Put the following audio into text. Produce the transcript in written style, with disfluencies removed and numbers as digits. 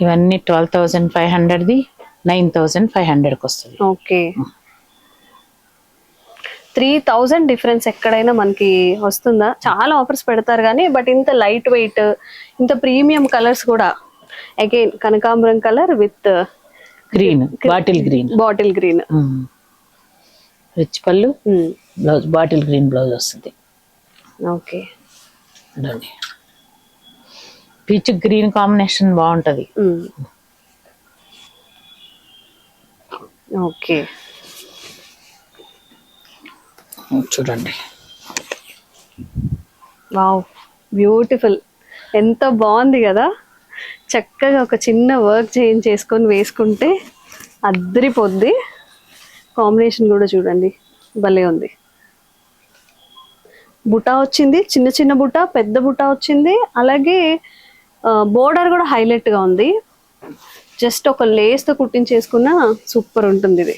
ఇవన్నీ 12,500ది 9,500కి వస్తుంది. Okay, 3,000 difference ఎక్కడైనా మనకి వస్తుందా? చాలా ఆఫర్స్ పెడతారు కానీ బట్ ఇంత లైట్ వెయిట్, ఇంత ప్రీమియం కలర్స్ కూడా. అగైన్ కనకాంబరం colour with green, bottle green rich పళ్ళు, బ్లౌజ్ బాటిల్ గ్రీన్ బ్లౌజ్ వస్తుంది. ఓకే, పీచ్ గ్రీన్ కాంబినేషన్ బాగుంటది. ఓకే, చూడండి. వావ్, బ్యూటిఫుల్, ఎంత బాగుంది కదా. చక్కగా ఒక చిన్న వర్క్ చేసుకొని వేసుకుంటే అద్దరిపోద్ది. కాంబినేషన్ కూడా చూడండి భలే ఉంది. బుటా వచ్చింది, చిన్న చిన్న బుటా, పెద్ద బుటా వచ్చింది. అలాగే బోర్డర్ కూడా హైలైట్ గా ఉంది. జస్ట్ ఒక లేస్ తో కుట్టించేసుకున్న సూపర్ ఉంటుంది ఇది.